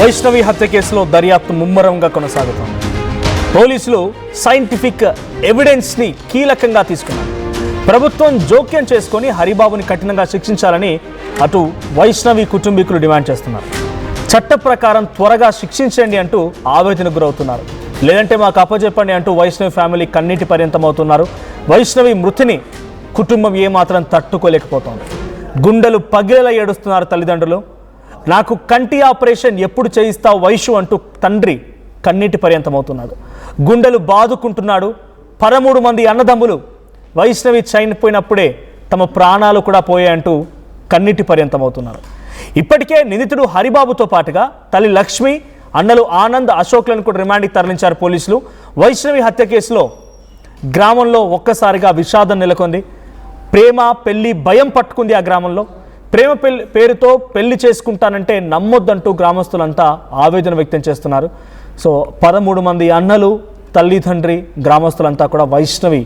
వైష్ణవి హత్య కేసులో దర్యాప్తు ముమ్మరంగా కొనసాగుతోంది. పోలీసులు సైంటిఫిక్ ఎవిడెన్స్ని కీలకంగా తీసుకున్నారు. ప్రభుత్వం జోక్యం చేసుకొని హరిబాబుని కఠినంగా శిక్షించాలని అటు వైష్ణవి కుటుంబీకులు డిమాండ్ చేస్తున్నారు. చట్ట ప్రకారం త్వరగా శిక్షించండి అంటూ ఆవేదనకు గురవుతున్నారు. లేదంటే మాకు అప్పచెప్పండి అంటూ వైష్ణవి ఫ్యామిలీ కన్నీటి పర్యంతమవుతున్నారు. వైష్ణవి మృతిని కుటుంబం ఏమాత్రం తట్టుకోలేకపోతోంది. గుండెలు పగిలేలా ఏడుస్తున్నారు తల్లిదండ్రులు. నాకు కంటి ఆపరేషన్ ఎప్పుడు చేయిస్తావు వైషు అంటూ తండ్రి కన్నీటి పర్యంతమవుతున్నాడు. గుండెలు బాదుకుంటున్నాడు. 13 మంది అన్నదమ్ములు వైష్ణవి చనిపోయినప్పుడే తమ ప్రాణాలు కూడా పోయాయంటూ కన్నీటి పర్యంతమవుతున్నారు. ఇప్పటికే నిందితుడు హరిబాబుతో పాటుగా తల్లి లక్ష్మి, అన్నలు ఆనంద్, అశోక్లను కూడా రిమాండ్కి తరలించారు పోలీసులు. వైష్ణవి హత్య కేసులో గ్రామంలో ఒక్కసారిగా విషాదం నెలకొంది. ప్రేమ పెళ్లి భయం పట్టుకుంది ఆ గ్రామంలో. ప్రేమ పేరుతో పెళ్లి చేసుకుంటానంటే నమ్మొద్దంటూ గ్రామస్తులంతా ఆవేదన వ్యక్తం చేస్తున్నారు. సో 13 మంది అన్నలు, తల్లిదండ్రి, గ్రామస్తులంతా కూడా వైష్ణవి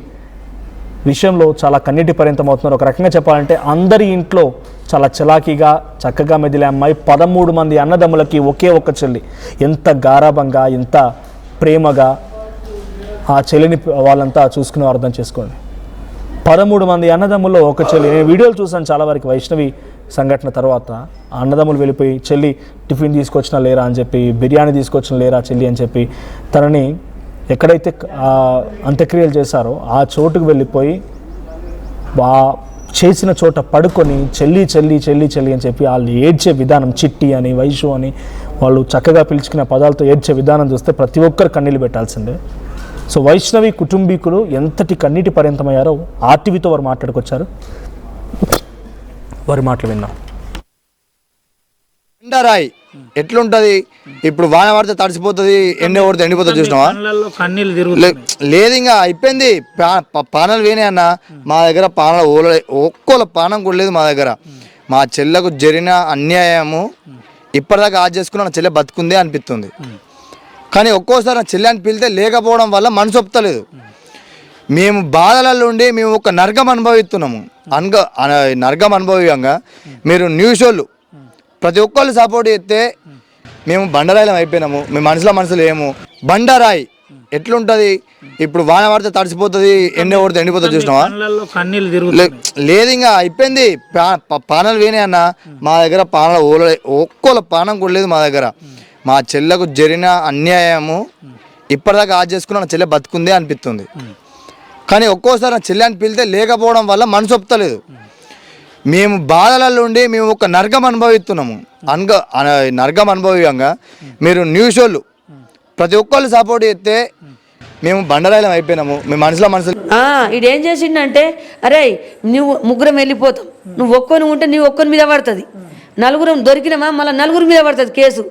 విషయంలో చాలా కన్నీటి పర్యంతమవుతున్నారు. ఒక రకంగా చెప్పాలంటే అందరి ఇంట్లో చాలా చలాకీగా చక్కగా మెదిలే అమ్మాయి 13 మంది అన్నదమ్ములకి ఒకే ఒక్క చెల్లి. ఎంత గారాబంగా, ఎంత ప్రేమగా ఆ చెల్లిని వాళ్ళంతా చూసుకుని అర్థం చేసుకోండి. 13 మంది అన్నదమ్ముల్లో ఒక చెల్లి. నేను వీడియోలు చూసాను చాలా వరకు. వైష్ణవి సంఘటన తర్వాత అన్నదమ్ములు వెళ్ళిపోయి చెల్లి టిఫిన్ తీసుకొచ్చినా లేరా అని చెప్పి, బిర్యానీ తీసుకొచ్చినా లేరా చెల్లి అని చెప్పి తనని ఎక్కడైతే అంత్యక్రియలు చేశారో ఆ చోటుకు వెళ్ళిపోయి చేసిన చోట పడుకొని చెల్లి చెల్లి చెల్లి చెల్లి అని చెప్పి వాళ్ళు ఏడ్చే విధానం, చిట్టి అని వైషు అని వాళ్ళు చక్కగా పిలుచుకునే పదాలతో ఏడ్చే విధానం చూస్తే ప్రతి ఒక్కరు కన్నీళ్ళు పెట్టాల్సిందే. సో వైష్ణవి కుటుంబీకులు ఎంతటి కన్నీటి పర్యంతమయ్యారో ఆర్టీవీతో వారు మాట్లాడుకొచ్చారు. వారి మాటలు విన్నాం. ఎండరాయి ఎట్లుంటది, ఇప్పుడు వాన పడితే తడిసిపోతుంది, ఎండ పడితే ఎండిపోతుంది. చూసినావా? లేదు ఇంకా అయిపోయింది. పానాలు వేనే అన్న మా దగ్గర పానాలు ఒక్కోల పానం కూడా లేదు మా దగ్గర. మా చెల్లకు జరిగిన అన్యాయము ఇప్పటిదాకా ఆజ్ చేసుకుని నా చెల్లె బతుకుందే అనిపిస్తుంది. కానీ ఒక్కోసారి నా చెల్లె అని పిలితే లేకపోవడం వల్ల మనసు ఒప్పుతలేదు. మేము బాధలలో ఉండి మేము ఒక నరకం అనుభవిస్తున్నాము. నరకం అనుభవంగా మీరు న్యూస్ వాళ్ళు ప్రతి ఒక్కళ్ళు సపోర్ట్ చేస్తే మేము బండరాయిలం అయిపోయినాము. మేము మనసులో ఏము బండరాయి ఎట్లుంటది, ఇప్పుడు వాన పడితే తడిసిపోతుంది, ఎండ పడితే ఎండిపోతుంది. చూసినావా? లేదు ఇంకా అయిపోయింది. పానాలు వేనే అన్న మా దగ్గర పానాలు ఒక్కోల పానం కూడా లేదు మా దగ్గర. మా చెల్లకు జరిగిన అన్యాయము ఇప్పటిదాకా ఆజ్ చేసుకుని నా చెల్లె బతుకుందే అనిపిస్తుంది. కానీ ఒక్కోసారి నా చెల్లె అని పిలితే లేకపోవడం వల్ల మనసు ఒప్పుతలేదు. మేము బాధలలో ఉండి మేము ఒక నరకం అనుభవిస్తున్నాము. నరకం అనుభవంగా మీరు న్యూస్ వాళ్ళు ప్రతి ఒక్కళ్ళు సపోర్ట్ చేస్తే మేము బండరాయిలం అయిపోయినాము. మేము మనసులో ఇడేం చేసిండంటే, అరే నువ్వు ముగ్గురం వెళ్ళిపోతాం, నువ్వు ఒక్కొని ఉంటే నీ ఒక్కరి మీద పడుతుంది, నలుగురం దొరికినామా మళ్ళీ నలుగురి మీద పడుతుంది కేసు.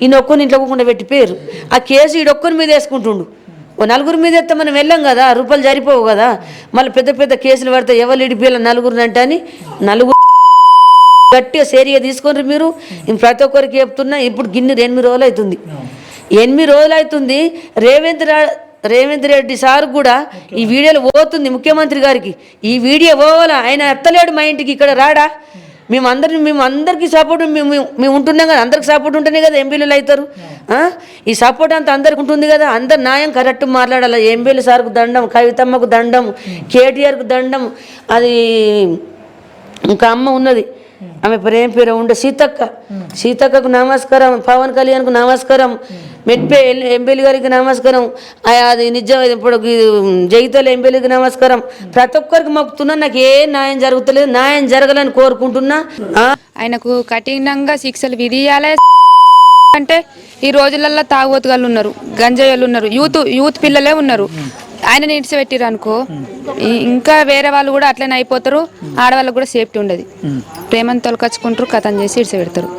ఈయన ఒక్కరిని ఇంట్లో పోకుండా పెట్టి పేరు ఆ కేసు ఈడొక్కరి మీద వేసుకుంటుండు. ఓ నలుగురి మీద ఎత్తే మనం వెళ్ళాం కదా, రూపాయలు సరిపోవు కదా, మళ్ళీ పెద్ద పెద్ద కేసులు పడితే ఎవరు ఇడిపోయాలి నలుగురిని అంటే అని నలుగురు గట్టిగా సేరియా తీసుకొని మీరు ప్రతి ఒక్కరికి చెప్తున్నా. ఇప్పుడు 8 రోజులు అవుతుంది. 8 రోజులు అవుతుంది. రేవంత్ రెడ్డి సార్ కూడా ఈ వీడియోలు పోతుంది ముఖ్యమంత్రి గారికి. ఈ వీడియో పోవాలా, ఆయన ఎత్తలేడు మా ఇంటికి, ఇక్కడ రాడా? మేము అందరికీ సపోర్ట్ మేము ఉంటున్నాం కదా, అందరికి సపోర్ట్ ఉంటేనే కదా ఎంపీలు అవుతారు. ఈ సపోర్ట్ అంతా అందరికి ఉంటుంది కదా, అందరు న్యాయం కరెక్ట్ మాట్లాడాలి. ఎంపీలు సార్కు దండం, కవితమ్మకు దండం, కేటీఆర్కు దండం. అది ఇంకా అమ్మ ఉన్నది, ఆమె ప్రేమ పేరు ఉండే సీతక్కకు నమస్కారం, పవన్ కళ్యాణ్కు నమస్కారం, మెట్పే ఎంపీలు గారికి నమస్కారం, అది నిజం ఇప్పుడు జగిత్యాల ఎంపీలకి నమస్కారం. ప్రతి ఒక్కరికి మొక్కుతున్నా, నాకు ఏ న్యాయం జరుగుతలేదు, న్యాయం జరగాలని కోరుకుంటున్నా. ఆయనకు కఠినంగా శిక్షలు విధియాలి. అంటే ఈ రోజులలో తాగుబోతుగాళ్ళు ఉన్నారు, గంజాయిలు ఉన్నారు, యూత్ పిల్లలే ఉన్నారు. ఆయన ఇడిచిపెట్టిరు అనుకో ఇంకా వేరే వాళ్ళు కూడా అట్లనే అయిపోతారు. ఆడవాళ్ళకు కూడా సేఫ్టీ ఉండదు. ప్రేమను తొలకచ్చుకుంటారు, కథం చేసి ఇడిచిపెడతారు.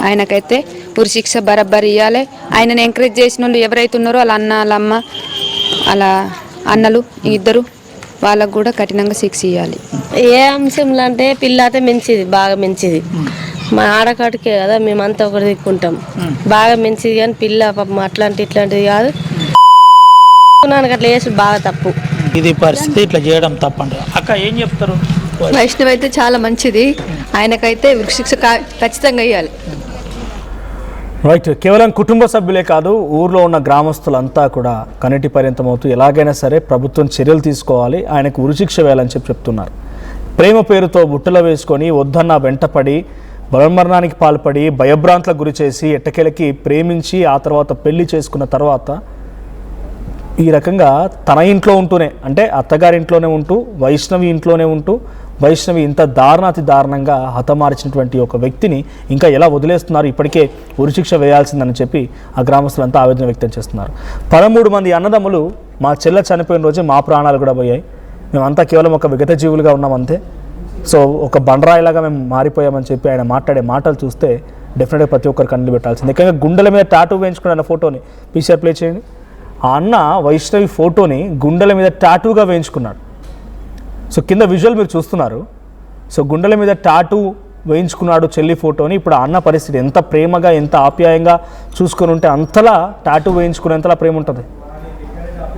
ఆయనకైతే ఉరి శిక్ష బరబ్బరి ఇవ్వాలి. ఆయనను ఎంకరేజ్ చేసిన వాళ్ళు ఎవరైతే ఉన్నారో వాళ్ళ అన్న, వాళ్ళ అమ్మ, వాళ్ళ అన్నలు ఇద్దరు వాళ్ళకు కూడా కఠినంగా శిక్ష ఇవ్వాలి. ఏ అంశంలో అంటే పిల్ల అయితే మంచిది, బాగా మంచిది. మా ఆడకాడికే కదా మేమంతా ఒకటి దిక్కుంటాం, బాగా మంచిది. కానీ పిల్ల పాపం ఇట్లాంటిది కాదు. అట్లా చేసి బాగా తప్పు. ఇది పరిస్థితి, ఇట్లా చేయడం తప్పండి. అక్క ఏం చెప్తారు? వైష్ణవ్ అయితే చాలా మంచిది, ఆయనకైతే శిక్ష ఖచ్చితంగా ఇవ్వాలి. రైట్. కేవలం కుటుంబ సభ్యులే కాదు, ఊర్లో ఉన్న గ్రామస్తులంతా కూడా కన్నటి పర్యంతమవుతూ ఎలాగైనా సరే ప్రభుత్వం చర్యలు తీసుకోవాలి, ఆయనకు ఉరిశిక్ష వేయాలని చెప్తున్నారు. ప్రేమ పేరుతో బుట్టలో వేసుకొని వద్దన్న వెంటపడి బలమరణానికి పాల్పడి భయభ్రాంతులకు గురి చేసి ఎట్టకేలకి ప్రేమించి ఆ తర్వాత పెళ్లి చేసుకున్న తర్వాత ఈ రకంగా తన ఇంట్లో ఉంటూనే, అంటే అత్తగారింట్లోనే ఉంటూ వైష్ణవి ఇంట్లోనే ఉంటూ వైష్ణవి ఇంత దారుణాతి దారుణంగా హతమార్చినటువంటి ఒక వ్యక్తిని ఇంకా ఎలా వదిలేస్తున్నారు, ఇప్పటికే ఉరిశిక్ష వేయాల్సిందని చెప్పి ఆ గ్రామస్తులంతా ఆవేదన వ్యక్తం చేస్తున్నారు. 13 మంది అన్నదమ్ములు మా చెల్లె చనిపోయిన రోజే మా ప్రాణాలు కూడా పోయాయి, మేమంతా కేవలం ఒక విగత జీవులుగా ఉన్నాం అంతే, సో ఒక బండరాయిలాగా మేము మారిపోయామని చెప్పి ఆయన మాట్లాడే మాటలు చూస్తే డెఫినెట్గా ప్రతి ఒక్కరు కన్నులు పెట్టాల్సింది. ముఖ్యంగా గుండెల మీద టాటూ వేయించుకున్న ఫోటోని పీసీఆర్ ప్లే చేయండి. ఆ అన్న వైష్ణవి ఫోటోని గుండెల మీద టాటూగా వేయించుకున్నాడు. సో కింద విజువల్ మీరు చూస్తున్నారు. సో గుండెల మీద టాటూ వేయించుకున్నాడు చెల్లి ఫోటోని. ఇప్పుడు ఆ అన్న పరిస్థితి ఎంత ప్రేమగా ఎంత ఆప్యాయంగా చూసుకొని ఉంటే అంతలా టాటూ వేయించుకునేంతలా ప్రేమ ఉంటుంది.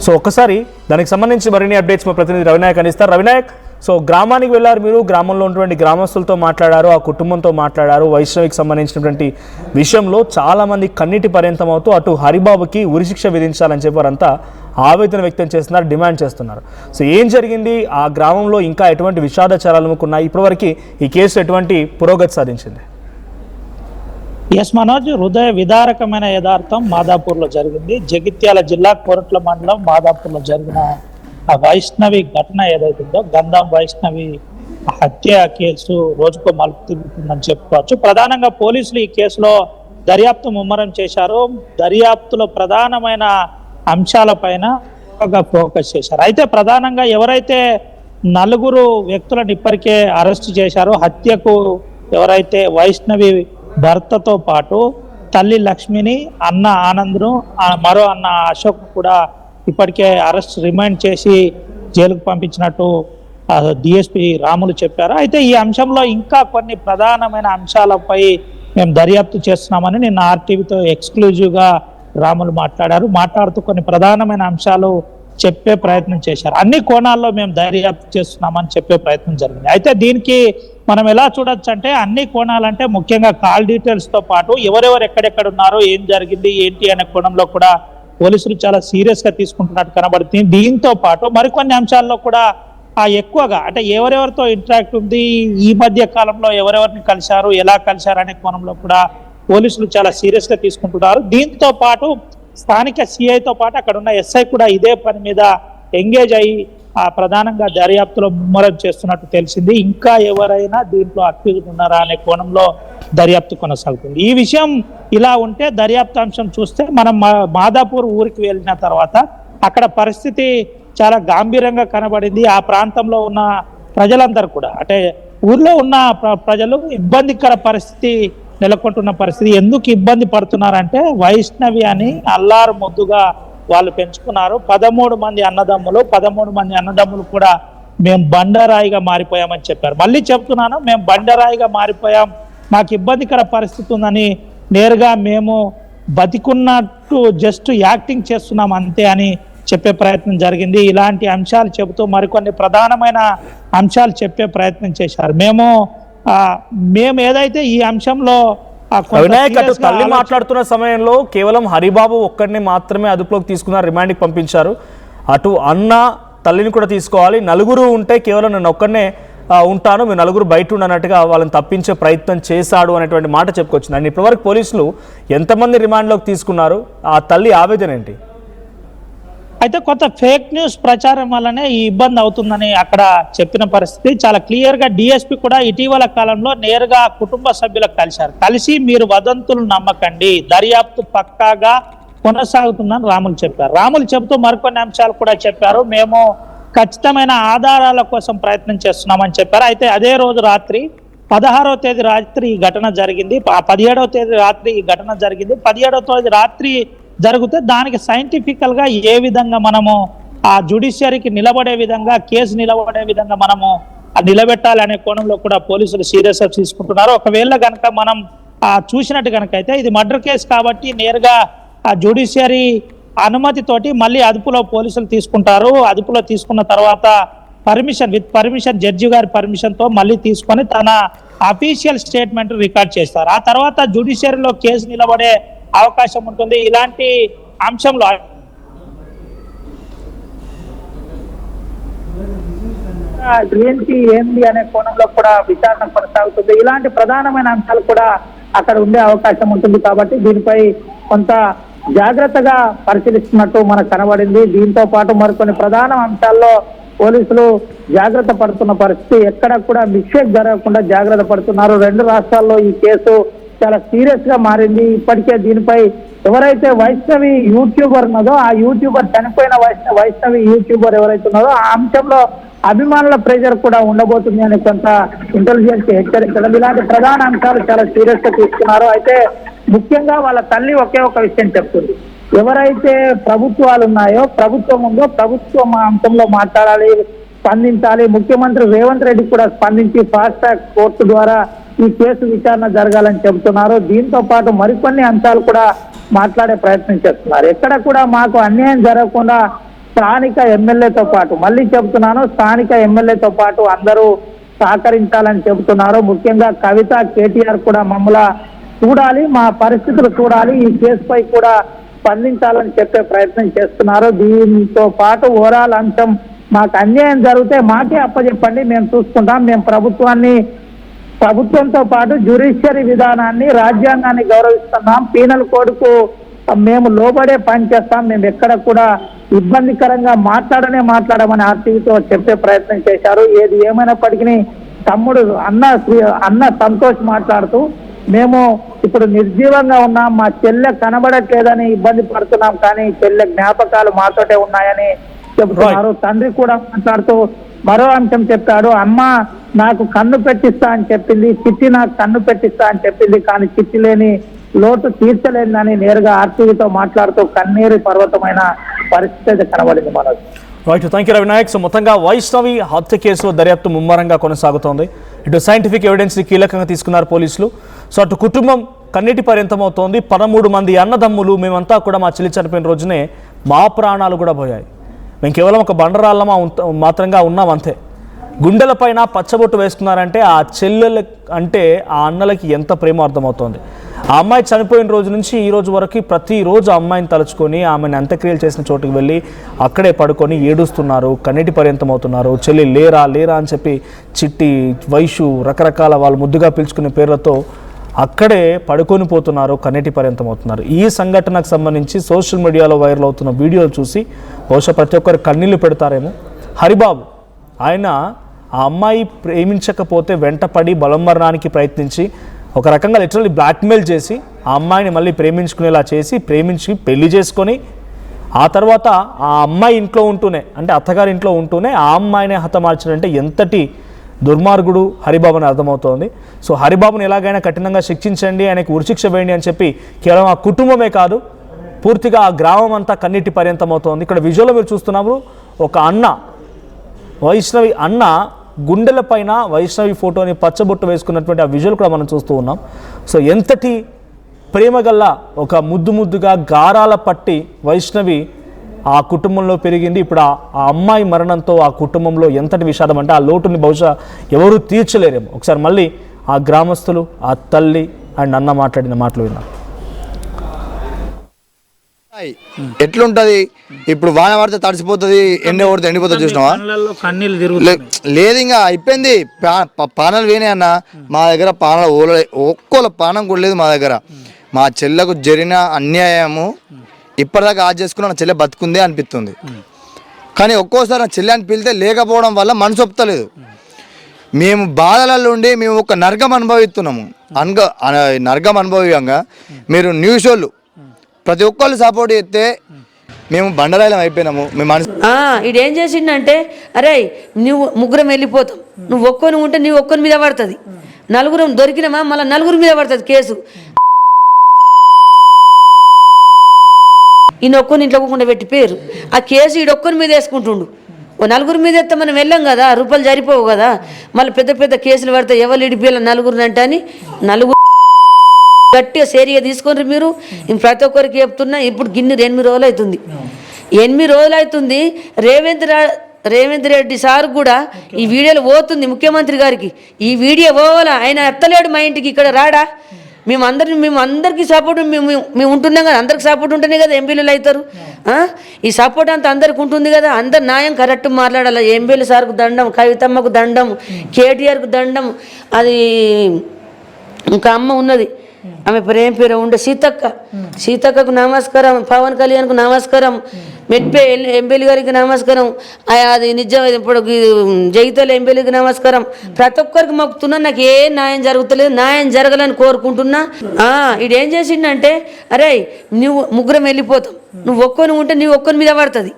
సో ఒక్కసారి దానికి సంబంధించి మరిన్ని అప్డేట్స్ మా ప్రతినిధి రవినాయక్ అందిస్తారు. రవినాయక్, సో గ్రామానికి వెళ్ళారు మీరు, గ్రామంలో ఉన్నటువంటి గ్రామస్తులతో మాట్లాడారు, ఆ కుటుంబంతో మాట్లాడారు. వైష్ణవికి సంబంధించినటువంటి విషయంలో చాలామంది కన్నీటి పర్యంతం అవుతూ అటు హరిబాబుకి ఉరిశిక్ష విధించాలని చెప్పి వారంతా ఆవేదన వ్యక్తం చేస్తున్నారు, డిమాండ్ చేస్తున్నారు. సో ఏం జరిగింది ఆ గ్రామంలో, ఇంకా ఎటువంటి విషాదచారాలు ఉన్నాయి, ఇప్పటివరకు ఈ కేసు ఎటువంటి పురోగతి సాధించింది? ఎస్ మనోజ్, హృదయ విదారకమైన యథార్థం మాదాపూర్లో జరిగింది. జగిత్యాల జిల్లా కోరట్ల మండలం మాదాపూర్లో జరిగిన ఆ వైష్ణవి ఘటన ఏదైతుందో, గంధం వైష్ణవి హత్య కేసు రోజుకో మలుపు తిరుగుతుందని చెప్పుకోవచ్చు. ప్రధానంగా పోలీసులు ఈ కేసులో దర్యాప్తు ముమ్మరం చేశారు. దర్యాప్తులో ప్రధానమైన అంశాలపైన ఫోకస్ చేశారు. అయితే ప్రధానంగా ఎవరైతే 4 వ్యక్తులను ఇప్పటికే అరెస్ట్ చేశారో, హత్యకు ఎవరైతే వైష్ణవి భర్తతో పాటు తల్లి లక్ష్మిని, అన్న ఆనంద్ను, మరో అన్న అశోక్ కూడా ఇప్పటికే అరెస్ట్ రిమాండ్ చేసి జైలుకు పంపించినట్టు డిఎస్పీ రాములు చెప్పారు. అయితే ఈ అంశంలో ఇంకా కొన్ని ప్రధానమైన అంశాలపై మేము దర్యాప్తు చేస్తున్నామని నిన్న ఆర్టీవీతో ఎక్స్క్లూజివ్గా రాములు మాట్లాడుతూ కొన్ని ప్రధానమైన అంశాలు చెప్పే ప్రయత్నం చేశారు. అన్ని కోణాల్లో మేము దర్యాప్తు చేస్తున్నామని చెప్పే ప్రయత్నం జరిగింది. అయితే దీనికి మనం ఎలా చూడొచ్చు అంటే, అన్ని కోణాలంటే ముఖ్యంగా కాల్ డీటెయిల్స్తో పాటు ఎవరెవరు ఎక్కడెక్కడ ఉన్నారో, ఏం జరిగింది ఏంటి అనే కోణంలో కూడా పోలీసులు చాలా సీరియస్గా తీసుకుంటున్నట్టు కనబడుతుంది. దీంతో పాటు మరికొన్ని అంశాల్లో కూడా ఎక్కువగా అంటే ఎవరెవరితో ఇంటరాక్ట్ ఉంది, ఈ మధ్య కాలంలో ఎవరెవరిని కలిశారు, ఎలా కలిశారు అనే కోణంలో కూడా పోలీసులు చాలా సీరియస్గా తీసుకుంటున్నారు. దీంతో పాటు స్థానిక సిఐతో పాటు అక్కడ ఉన్న ఎస్ఐ కూడా ఇదే పని మీద ఎంగేజ్ అయ్యి ప్రధానంగా దర్యాప్తులో ముమ్మరం చేస్తున్నట్టు తెలిసింది. ఇంకా ఎవరైనా దీంట్లో అక్యూజ్డ్ ఉన్నారా అనే కోణంలో దర్యాప్తు కొనసాగుతుంది. ఈ విషయం ఇలా ఉంటే దర్యాప్తు అంశం చూస్తే మనం మాదాపూర్ ఊరికి వెళ్ళిన తర్వాత అక్కడ పరిస్థితి చాలా గంభీరంగా కనబడింది. ఆ ప్రాంతంలో ఉన్న ప్రజలందరూ కూడా, అంటే ఊర్లో ఉన్న ప్రజలు ఇబ్బందికర పరిస్థితి నెలకొంటున్న పరిస్థితి. ఎందుకు ఇబ్బంది పడుతున్నారంటే, వైష్ణవి అని అల్లారు ముద్దుగా వాళ్ళు పెంచుకున్నారు. 13 మంది అన్నదమ్ములు కూడా మేము బండరాయిగా మారిపోయామని చెప్పారు. మళ్ళీ చెప్తున్నాను, మేము బండరాయిగా మారిపోయాం, మాకు ఇబ్బందికర పరిస్థితి ఉందని నేరుగా మేము బతికున్నట్టు జస్ట్ యాక్టింగ్ చేస్తున్నాం అంతే అని చెప్పే ప్రయత్నం జరిగింది. ఇలాంటి అంశాలు చెబుతూ మరికొన్ని ప్రధానమైన అంశాలు చెప్పే ప్రయత్నం చేశారు. మేము ఏదైతే ఈ అంశంలో వినాయక్, అటు తల్లి మాట్లాడుతున్న సమయంలో కేవలం హరిబాబు ఒక్కడిని మాత్రమే అదుపులోకి తీసుకున్నారు, రిమాండ్కి పంపించారు. అటు అన్న తల్లిని కూడా తీసుకోవాలి, 4 ఉంటే కేవలం నేను ఒక్కడనే ఉంటాను, మీరు 4 బయట ఉండనట్టుగా వాళ్ళని తప్పించే ప్రయత్నం చేశాడు అనేటువంటి మాట చెప్పుకొచ్చింది. అండ్ ఇప్పటివరకు పోలీసులు ఎంతమంది రిమాండ్లోకి తీసుకున్నారు, ఆ తల్లి ఆవేదన ఏంటి? అయితే కొంత ఫేక్ న్యూస్ ప్రచారం వల్లనే ఈ ఇబ్బంది అవుతుందని అక్కడ చెప్పిన పరిస్థితి చాలా క్లియర్ గా. డిఎస్పీ కూడా ఇటీవల కాలంలో నేరుగా కుటుంబ సభ్యులకు కలిసి మీరు వదంతులు నమ్మకండి, దర్యాప్తు పక్కాగా కొనసాగుతుందని రాములు చెప్పారు. రాములు చెబుతూ మరికొన్ని అంశాలు కూడా చెప్పారు. మేము ఖచ్చితమైన ఆధారాల కోసం ప్రయత్నం చేస్తున్నామని చెప్పారు. అయితే అదే రోజు రాత్రి 16వ తేదీ రాత్రి ఈ ఘటన జరిగింది, 17వ తేదీ రాత్రి ఈ ఘటన జరిగింది. 17వ తేదీ రాత్రి జరిగితే దానికి సైంటిఫికల్ గా ఏ విధంగా మనము ఆ జ్యుడిషియరీకి నిలబడే విధంగా, కేసు నిలబడే విధంగా మనము నిలబెట్టాలి అనే కోణంలో కూడా పోలీసులు సీరియస్ గా తీసుకుంటున్నారు. ఒకవేళ కనుక మనం చూసినట్టు కనుక అయితే ఇది మర్డర్ కేసు కాబట్టి నేరుగా ఆ జ్యుడిషియరీ అనుమతితోటి మళ్ళీ అదుపులో పోలీసులు తీసుకుంటారు. అదుపులో తీసుకున్న తర్వాత విత్ పర్మిషన్ జడ్జి గారి పర్మిషన్తో మళ్ళీ తీసుకొని తన అఫీషియల్ స్టేట్మెంట్ రికార్డ్ చేస్తారు. ఆ తర్వాత జ్యుడిషియరీలో కేసు నిలబడే అవకాశం ఉంటుంది. ఇలాంటి అంశంలో ఏంటి అనే కోణంలో కూడా విచారణ కొనసాగుతుంది. ఇలాంటి ప్రధానమైన అంశాలు కూడా అక్కడ ఉండే అవకాశం ఉంటుంది. కాబట్టి దీనిపై కొంత జాగ్రత్తగా పరిశీలిస్తున్నట్టు మనకు కనబడింది. దీంతో పాటు మరికొన్ని ప్రధాన అంశాల్లో పోలీసులు జాగ్రత్త పడుతున్న పరిస్థితి, ఎక్కడ కూడా మిస్టేక్ జరగకుండా జాగ్రత్త పడుతున్నారు. 2 రాష్ట్రాల్లో ఈ కేసు చాలా సీరియస్ గా మారింది. ఇప్పటికే దీనిపై ఎవరైతే వైష్ణవి యూట్యూబర్ ఉన్నదో ఆ యూట్యూబర్ చనిపోయిన వైష్ణవి యూట్యూబర్ ఎవరైతే ఉన్నదో ఆ అంశంలో అభిమానుల ప్రెజర్ కూడా ఉండబోతుంది అని కొంత ఇంటెలిజెన్స్ హెచ్చరించడం, ఇలాంటి ప్రధాన అంశాలు చాలా సీరియస్ గా తీసుకున్నారు. అయితే ముఖ్యంగా వాళ్ళ తల్లి ఒకే ఒక విషయం చెప్తుంది, ఎవరైతే ప్రభుత్వాలు ఉన్నాయో ప్రభుత్వం ఉందో ప్రభుత్వం అంశంలో మాట్లాడాలి, స్పందించాలి. ముఖ్యమంత్రి రేవంత్ రెడ్డి కూడా స్పందించి ఫాస్ట్ ట్రాక్ కోర్టు ద్వారా ఈ కేసు విచారణ జరగాలని చెబుతున్నారు. దీంతో పాటు మరికొన్ని అంశాలు కూడా మాట్లాడే ప్రయత్నం చేస్తున్నారు. ఎక్కడ కూడా మాకు అన్యాయం జరగకుండా స్థానిక ఎమ్మెల్యేతో పాటు, మళ్ళీ చెబుతున్నాను, స్థానిక ఎమ్మెల్యేతో పాటు అందరూ సహకరించాలని చెబుతున్నారు. ముఖ్యంగా కవిత, కేటీఆర్ కూడా మమ్మల్ని చూడాలి, మా పరిస్థితులు చూడాలి, ఈ కేసుపై కూడా స్పందించాలని చెప్పే ప్రయత్నం చేస్తున్నారు. దీంతో పాటు ఓవరాల్ అంశం మాకు అన్యాయం జరిగితే మాకే అప్పచెప్పండి, మేము చూసుకుంటాం. మేము ప్రభుత్వంతో పాటు జ్యుడిషియరీ విధానాన్ని, రాజ్యాంగాన్ని గౌరవిస్తున్నాం. పీనల్ కోడ్కు మేము లోబడే పని చేస్తాం. మేము ఎక్కడ కూడా ఇబ్బందికరంగా మాట్లాడమని ఆర్టీవీతో చెప్పే ప్రయత్నం చేశారు. ఏది ఏమైనప్పటికీ తమ్ముడు అన్న సంతోష్ మాట్లాడుతూ, మేము ఇప్పుడు నిర్జీవంగా ఉన్నాం, మా చెల్లె కనబడట్లేదని ఇబ్బంది పడుతున్నాం, కానీ చెల్లె జ్ఞాపకాలు మాతోటే ఉన్నాయని చెబుతున్నారు. తండ్రి కూడా మాట్లాడుతూ మరో అంశం చెప్పాడు, అమ్మ నాకు కన్ను పెట్టిస్తా అని చెప్పింది, చిట్టి నాకు కన్ను పెట్టిస్తా అని చెప్పింది, కానీ చిట్టి లేని లోటు తీర్చలేదని నేరుగా ఆర్టీవీతో మాట్లాడుతూ కన్నీరు పర్వతమైన పరిస్థితి కనబడింది. Manoj, right, thank you Ravinayak. So మొత్తంగా వైష్ణవి హత్య కేసులో దర్యాప్తు ముమ్మరంగా కొనసాగుతోంది. ఇటు సైంటిఫిక్ ఎవిడెన్స్ని కీలకంగా తీసుకున్నారు పోలీసులు. సో అటు కుటుంబం కన్నీటి పర్యంతమవుతోంది. 13 మంది అన్నదమ్ములు మేమంతా కూడా మా చెల్లి చనిపోయిన రోజునే మా ప్రాణాలు కూడా పోయాయి. మేము కేవలం ఒక బండరాళ్ళమా మాత్రంగా ఉన్నాం అంతే. గుండెలపైన పచ్చబొట్టు వేసుకున్నారంటే ఆ చెల్లెల అంటే ఆ అన్నలకి ఎంత ప్రేమ అర్థమవుతోంది. ఆ అమ్మాయి చనిపోయిన రోజు నుంచి ఈ రోజు వరకు ప్రతిరోజు ఆ అమ్మాయిని తలుచుకొని ఆమెను అంత్యక్రియలు చేసిన చోటుకి వెళ్ళి అక్కడే పడుకొని ఏడుస్తున్నారు, కన్నీటి పర్యంతం అవుతున్నారు. చెల్లి లేరా అని చెప్పి చిట్టి, వైషు, రకరకాల వాళ్ళు ముద్దుగా పిలుచుకునే పేర్లతో అక్కడే పడుకొని పోతున్నారు, కన్నీటి పర్యంతం అవుతున్నారు. ఈ సంఘటనకు సంబంధించి సోషల్ మీడియాలో వైరల్ అవుతున్న వీడియోలు చూసి బహుశా ప్రతి ఒక్కరు కన్నీళ్లు పెడతారేమో. హరిబాబు ఆయన ఆ అమ్మాయి ప్రేమించకపోతే వెంటపడి బలమరణానికి ప్రయత్నించి ఒక రకంగా లిటరల్లీ బ్లాక్మెయిల్ చేసి ఆ అమ్మాయిని మళ్ళీ ప్రేమించుకునేలా చేసి ప్రేమించి పెళ్లి చేసుకొని ఆ తర్వాత ఆ అమ్మాయి ఇంట్లో ఉంటూనే, అంటే అత్తగారి ఇంట్లో ఉంటూనే ఆ అమ్మాయినే హతమార్చాడంటే ఎంతటి దుర్మార్గుడు హరిబాబు అని అర్థమవుతోంది. సో హరిబాబుని ఎలాగైనా కఠినంగా శిక్షించండి, ఆయనకు ఉరిశిక్ష వేయండి అని చెప్పి కేవలం ఆ కుటుంబమే కాదు పూర్తిగా ఆ గ్రామం అంతా కన్నీటి పర్యంతం అవుతోంది. ఇక్కడ విజువల్లో మీరు చూస్తున్నారు, ఒక అన్న, వైష్ణవి అన్న గుండెల పైన వైష్ణవి ఫోటోని పచ్చబొట్టు వేసుకున్నటువంటి ఆ విజువల్ కూడా మనం చూస్తూ ఉన్నాం. సో ఎంతటి ప్రేమగల్ల ఒక ముద్దుగా గారాల పట్టి వైష్ణవి ఆ కుటుంబంలో పెరిగింది. ఇప్పుడు ఆ అమ్మాయి మరణంతో ఆ కుటుంబంలో ఎంతటి విషాదం అంటే ఆ లోటుని బహుశా ఎవరూ తీర్చలేరేమో. ఒకసారి మళ్ళీ ఆ గ్రామస్తులు, ఆ తల్లి అండ్ అన్న మాట్లాడిన మాటలు విన్నాం. ఎట్లుంటది ఇప్పుడు వాన పడితే తడిసిపోతుంది, ఎండ పడితే ఎండిపోతుంది, చూసినావా? లేదు ఇంకా అయిపోయింది. పానాలు వేనే అన్న, మా దగ్గర పానాలు ఒక్కోల పానం కూడా లేదు మా దగ్గర. మా చెల్లెకు జరిగిన అన్యాయము ఇప్పటిదాకా ఆజ్ చేసుకుని నా చెల్లె బతుకుందే అనిపిస్తుంది. కానీ ఒక్కోసారి నా చెల్లె అని పిలితే లేకపోవడం వల్ల మనసు ఒప్పుతలేదు. మేము బాధలలో ఉండి మేము ఒక నరకం అనుభవిస్తున్నాము. నరకం అనుభవంగా మీరు న్యూస్ వాళ్ళు ప్రతి ఒక్కళ్ళు సపోర్ట్ చేస్తే మేము బండరాయిలం అయిపోయినాము. ఇడేం చేసిండంటే, అరే నువ్వు ముగ్గురం వెళ్ళిపోతాం, నువ్వు ఒక్కొని ఉంటే నీ ఒక్కని మీద పడుతుంది, నలుగురం దొరికినామా మళ్ళీ నలుగురి మీద పడుతుంది కేసు. ఈయన ఒక్కని ఇంట్లో పోకుండా పెట్టి పేరు ఆ కేసు ఈడొక్కని మీద వేసుకుంటుండు. ఓ నలుగురి మీద ఎత్తే మనం వెళ్ళాం కదా, రూపాయలు సరిపోవు కదా, మళ్ళీ పెద్ద కేసులు పడితే ఎవరు ఇడిపియాల నలుగురిని అంటే అని నలుగురు గట్టిగా సేరిగా తీసుకొని మీరు ప్రతి ఒక్కరికి చెప్తున్నా. ఇప్పుడు గిన్నె 8 రోజులు అవుతుంది, 8 రోజులు అవుతుంది. రేవంత్ రెడ్డి సార్ కూడా ఈ వీడియోలో పోతుంది ముఖ్యమంత్రి గారికి, ఈ వీడియో పోవాలా, ఆయన ఎత్తలేడు మా ఇంటికి, ఇక్కడ రాడా, మేము అందరికీ సపోర్ట్ మేము ఉంటున్నాం కదా, అందరికి సపోర్ట్ ఉంటేనే కదా ఎంపీలు అవుతారు. ఈ సపోర్ట్ అంతా అందరికి ఉంటుంది కదా, అందరు న్యాయం కరెక్ట్ మాట్లాడాలి. ఎంపీలు సార్కు దండం, కవితమ్మకు దండం, కేటీఆర్కు దండం, అది ఇంకా అమ్మ ఉన్నది ఆమె పేరు ఉండే సీతక్కకు నమస్కారం, పవన్ కళ్యాణ్కు నమస్కారం, మెట్పే ఎంపీలు గారికి నమస్కారం, అది నిజం ఇప్పుడు జగిత్యాల ఎంపీలకి నమస్కారం. ప్రతి ఒక్కరికి మొక్కుతున్నా, నాకు ఏ న్యాయం జరుగుతలేదు, న్యాయం జరగాలని కోరుకుంటున్నా. ఈడేం చేసిండంటే, అరే నువ్వు ముగ్గురం వెళ్ళిపోతాం, నువ్వు ఒక్కని ఉంటే నీ ఒక్కరి మీద పడుతుంది,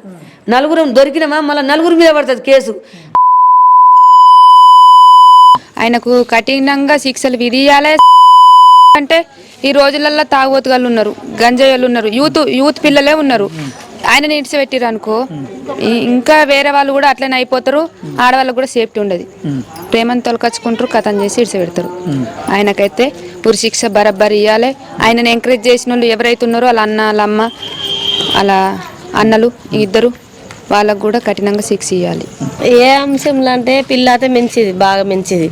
నలుగురం దొరికినామా మళ్ళీ నలుగురి మీద పడుతుంది కేసు. ఆయనకు కఠినంగా శిక్షలు విధియాలే. అంటే ఈ రోజులలో తాగుబోతుగాళ్ళు ఉన్నారు, గంజాయిలు ఉన్నారు, యూత్ పిల్లలే ఉన్నారు. ఆయన ఇడిచిపెట్టిరు అనుకో, ఇంకా వేరే వాళ్ళు కూడా అట్లనే అయిపోతారు, ఆడవాళ్ళకు కూడా సేఫ్టీ ఉండదు. ప్రేమను తొలకచ్చుకుంటారు, కథం చేసి ఇడిచిపెడతారు. ఆయనకైతే ఉరి శిక్ష బరబ్బరి ఇవ్వాలి. ఆయనను ఎంకరేజ్ చేసిన వాళ్ళు ఎవరైతే ఉన్నారో వాళ్ళ అన్న, వాళ్ళ అమ్మ, అలా అన్నలు ఇద్దరు, వాళ్ళకు కూడా కఠినంగా శిక్ష ఇవ్వాలి. ఏ అంశంలో అంటే పిల్ల అయితే మంచిది, బాగా మంచిది.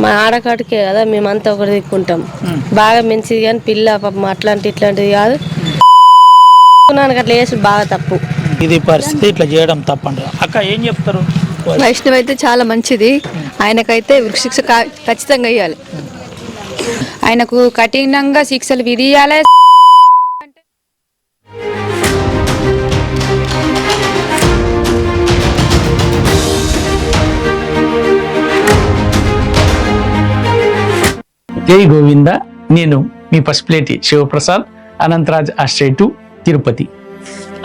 మా ఆడకాడికే కదా మేమంతా ఒకటి దిక్కుంటాం, బాగా మంచిది. కానీ పిల్ల పాపం ఇట్లాంటిది కాదు, అట్లా చేసి బాగా తప్పు. ఇది పరిస్థితి, ఇట్లా చేయడం తప్పండి. అక్క ఏం చెప్తారు? వైష్ణవ్ అయితే చాలా మంచిది, ఆయనకైతే ఉరిశిక్ష ఖచ్చితంగా ఇవ్వాలి. ఆయనకు కఠినంగా శిక్షలు విధియాలే. జై గోవింద. నేను మీ పసుపులేటి శివప్రసాద్, అనంతరాజ్ ఆశ్రయ 2, తిరుపతి.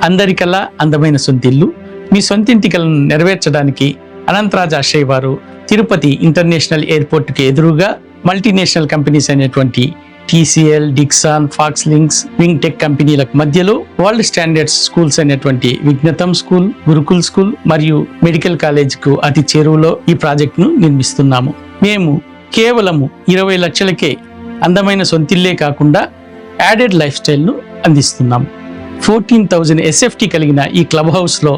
అందరికల్లా అందమైన సొంతిల్లు. మీ సొంతింటి కలను నెరవేర్చడానికి అనంతరాజ్ ఆశ్రయ వారు తిరుపతి ఇంటర్నేషనల్ ఎయిర్పోర్ట్కి ఎదురుగా మల్టీనేషనల్ కంపెనీస్ అయినటువంటి TCL, Dixon, fox links, Wingtech కంపెనీలకు మధ్యలో వరల్డ్ స్టాండర్డ్స్ స్కూల్స్ అయినటువంటి విజ్ఞతం స్కూల్, గురుకుల్ స్కూల్ మరియు మెడికల్ కాలేజ్కు అతి చేరువలో ఈ ప్రాజెక్టును నిర్మిస్తున్నాము. మేము కేవలము 20 లక్షలకే అందమైన సొంతిల్లే కాకుండా యాడెడ్ లైఫ్ స్టైల్ను అందిస్తున్నాం. 14,000 SFT కలిగిన ఈ క్లబ్ హౌస్లో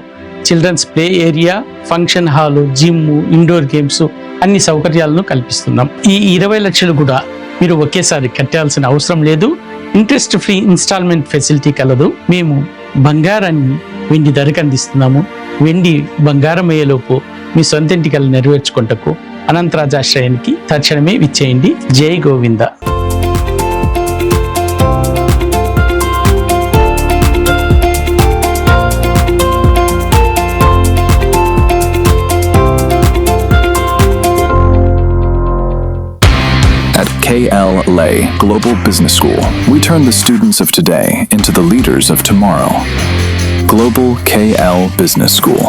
children's play area, function hall, gym, indoor games అన్ని సౌకర్యాలను కల్పిస్తున్నాం. ఈ 20 లక్షలు కూడా మీరు ఒకేసారి కట్టాల్సిన అవసరం లేదు. ఇంట్రెస్ట్ ఫ్రీ ఇన్స్టాల్మెంట్ ఫెసిలిటీ కలదు. మేము బంగారాన్ని వెండి ధరకు అందిస్తున్నాము. వెండి బంగారం అయ్యేలోపు మీ సొంత ఇంటికలు నెరవేర్చుకుంటకు అనంతరాజాశ్రయానికి తక్షణమే విచ్చేయండి. జై Govinda. At KLA Global Business School, we turn the students of today into the leaders of tomorrow. Global KL Business School.